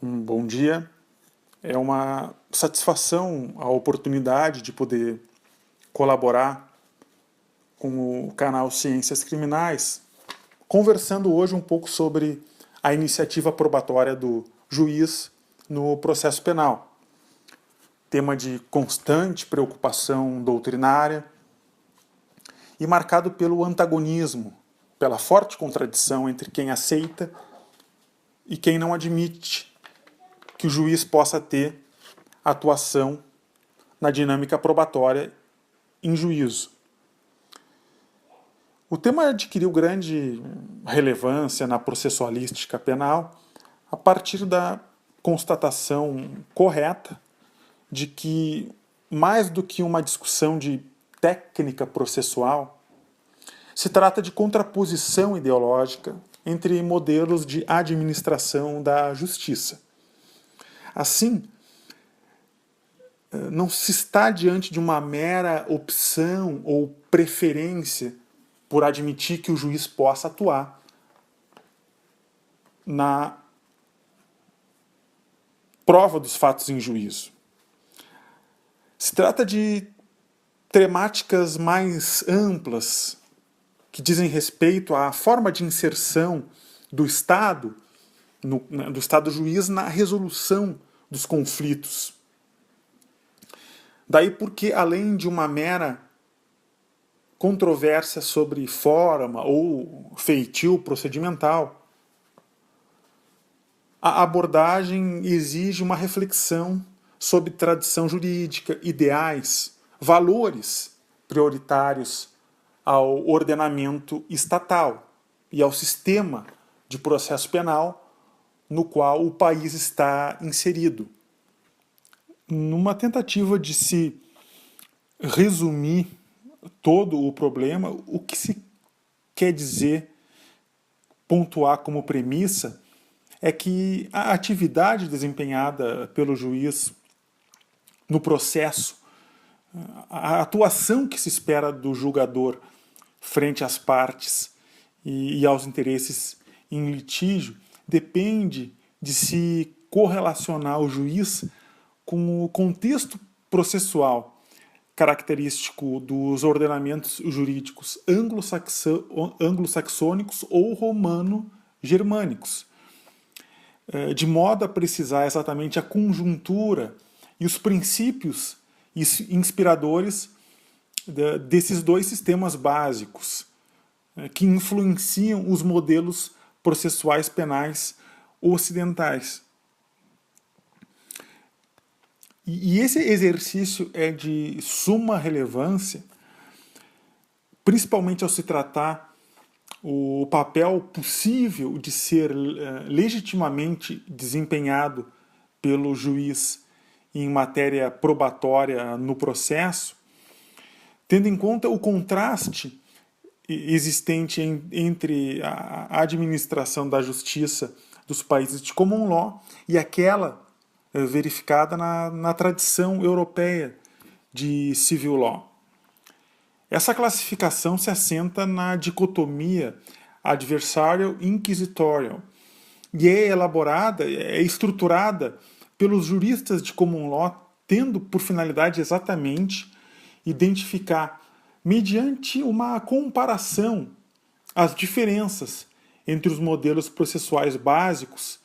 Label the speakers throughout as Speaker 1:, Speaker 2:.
Speaker 1: Bom dia. É uma satisfação a oportunidade de poder colaborar com o canal Ciências Criminais, conversando hoje um pouco sobre a iniciativa probatória do juiz no processo penal. Tema de constante preocupação doutrinária e marcado pelo antagonismo, pela forte contradição entre quem aceita e quem não admite que o juiz possa ter atuação na dinâmica probatória em juízo. O tema adquiriu grande relevância na processualística penal a partir da constatação correta de que, mais do que uma discussão de técnica processual, se trata de contraposição ideológica entre modelos de administração da justiça. Assim, não se está diante de uma mera opção ou preferência por admitir que o juiz possa atuar na prova dos fatos em juízo. Se trata de temáticas mais amplas que dizem respeito à forma de inserção do Estado do Estado juiz na resolução dos conflitos. Daí porque, além de uma mera controvérsia sobre forma ou feitio procedimental, a abordagem exige uma reflexão sobre tradição jurídica, ideais, valores prioritários ao ordenamento estatal e ao sistema de processo penal no qual o país está inserido. Numa tentativa de se resumir todo o problema, o que se quer dizer, pontuar como premissa, é que a atividade desempenhada pelo juiz no processo, a atuação que se espera do julgador frente às partes e aos interesses em litígio, depende de se correlacionar o juiz com o contexto processual característico dos ordenamentos jurídicos anglo-saxônicos ou romano-germânicos, de modo a precisar exatamente a conjuntura e os princípios inspiradores desses dois sistemas básicos que influenciam os modelos processuais penais ocidentais. E esse exercício é de suma relevância, principalmente ao se tratar o papel possível de ser legitimamente desempenhado pelo juiz em matéria probatória no processo, tendo em conta o contraste existente entre a administração da justiça dos países de common law e aquela verificada na tradição europeia de civil law. Essa classificação se assenta na dicotomia adversarial-inquisitorial e é elaborada, é estruturada pelos juristas de common law, tendo por finalidade exatamente identificar, mediante uma comparação, as diferenças entre os modelos processuais básicos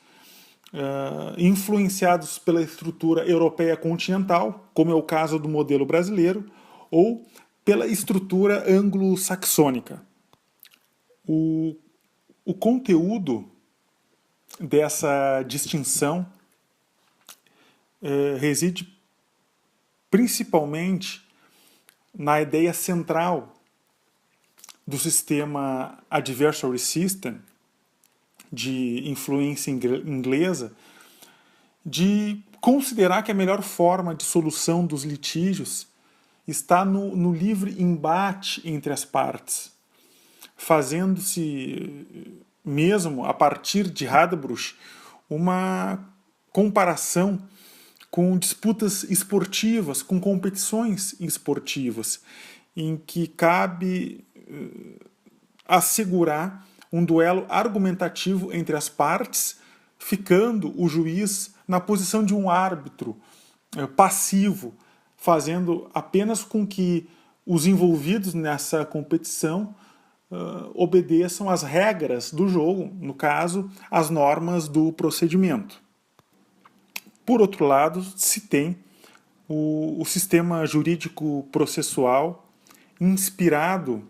Speaker 1: influenciados pela estrutura europeia continental, como é o caso do modelo brasileiro, ou pela estrutura anglo-saxônica. O conteúdo dessa distinção reside principalmente na ideia central do sistema adversary system, de influência inglesa, de considerar que a melhor forma de solução dos litígios está no livre embate entre as partes, fazendo-se mesmo, a partir de Radbruch, uma comparação com disputas esportivas, com competições esportivas, em que cabe assegurar um duelo argumentativo entre as partes ficando o juiz na posição de um árbitro passivo, fazendo apenas com que os envolvidos nessa competição obedeçam às regras do jogo, no caso, as normas do procedimento. Por outro lado, se tem o sistema jurídico processual inspirado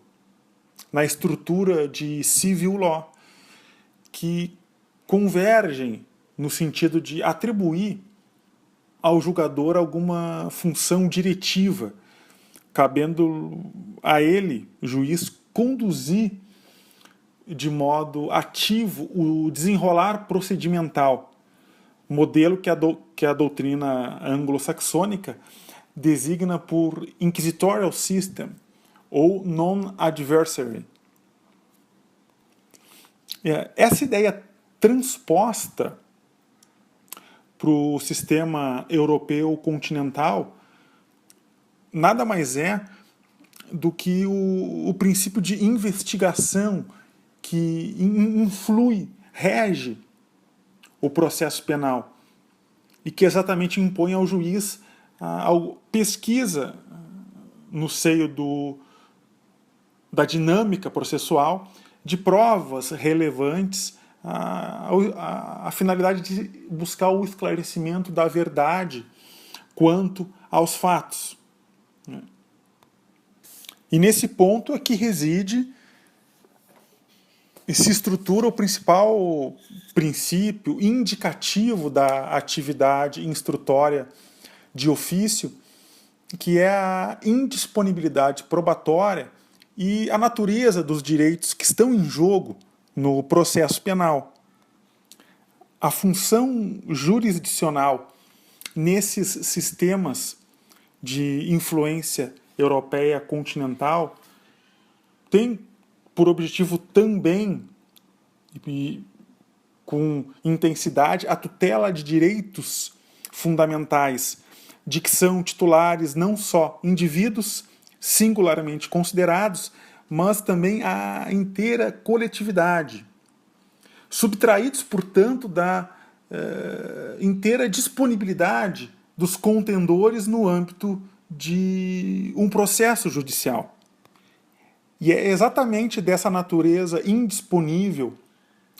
Speaker 1: na estrutura de civil law, que convergem no sentido de atribuir ao julgador alguma função diretiva, cabendo a ele, juiz, conduzir de modo ativo o desenrolar procedimental, modelo que a doutrina anglo-saxônica designa por inquisitorial system ou non-adversary. Essa ideia transposta para o sistema europeu continental nada mais é do que o princípio de investigação que influi, rege o processo penal e que exatamente impõe ao juiz a pesquisa no seio da dinâmica processual de provas relevantes a finalidade de buscar o esclarecimento da verdade quanto aos fatos. E nesse ponto é que reside e se estrutura o principal princípio indicativo da atividade instrutória de ofício, que é a indisponibilidade probatória e a natureza dos direitos que estão em jogo no processo penal. A função jurisdicional nesses sistemas de influência europeia continental tem por objetivo também, e com intensidade, a tutela de direitos fundamentais de que são titulares não só indivíduos singularmente considerados, mas também a inteira coletividade, subtraídos, portanto, da inteira disponibilidade dos contendores no âmbito de um processo judicial. E é exatamente dessa natureza indisponível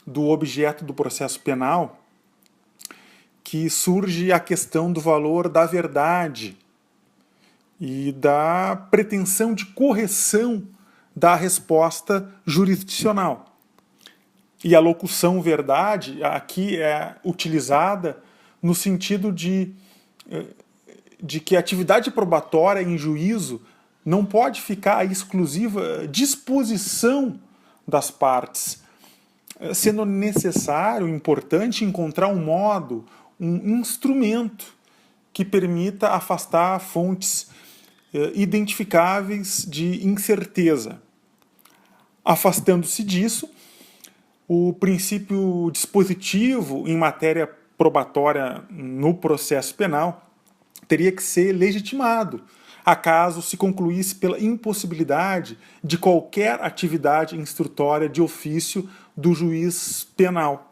Speaker 1: do objeto do processo penal que surge a questão do valor da verdade e da pretensão de correção da resposta jurisdicional. E a locução verdade aqui é utilizada no sentido de que a atividade probatória em juízo não pode ficar à exclusiva disposição das partes, sendo necessário, importante, encontrar um modo, um instrumento que permita afastar fontes identificáveis de incerteza. Afastando-se disso, o princípio dispositivo em matéria probatória no processo penal teria que ser legitimado, acaso se concluísse pela impossibilidade de qualquer atividade instrutória de ofício do juiz penal.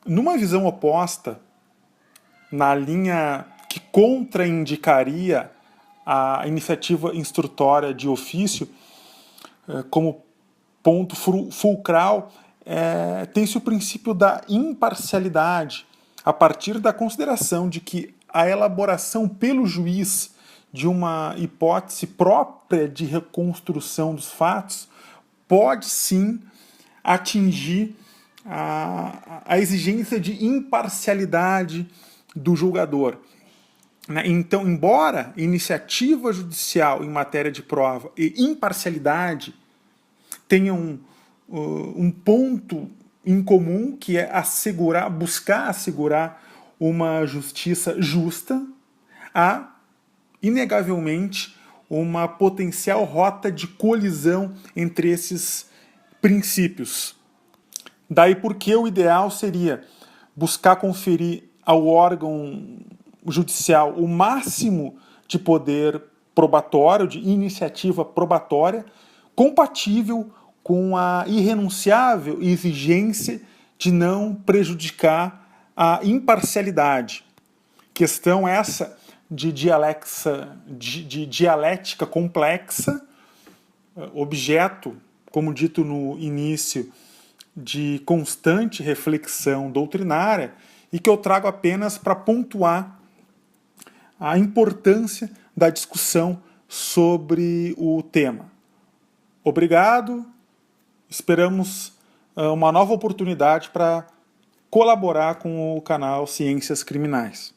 Speaker 1: Numa visão oposta, na linha que contraindicaria a iniciativa instrutória de ofício, como ponto fulcral, tem-se o princípio da imparcialidade, a partir da consideração de que a elaboração pelo juiz de uma hipótese própria de reconstrução dos fatos pode sim atingir a exigência de imparcialidade do julgador. Então, embora iniciativa judicial em matéria de prova e imparcialidade tenham um ponto em comum, que é buscar assegurar uma justiça justa, há inegavelmente uma potencial rota de colisão entre esses princípios. Daí porque o ideal seria buscar conferir ao órgão judicial o máximo de poder probatório, de iniciativa probatória, compatível com a irrenunciável exigência de não prejudicar a imparcialidade. Questão essa de dialética complexa, objeto, como dito no início, de constante reflexão doutrinária, e que eu trago apenas para pontuar a importância da discussão sobre o tema. Obrigado, esperamos uma nova oportunidade para colaborar com o canal Ciências Criminais.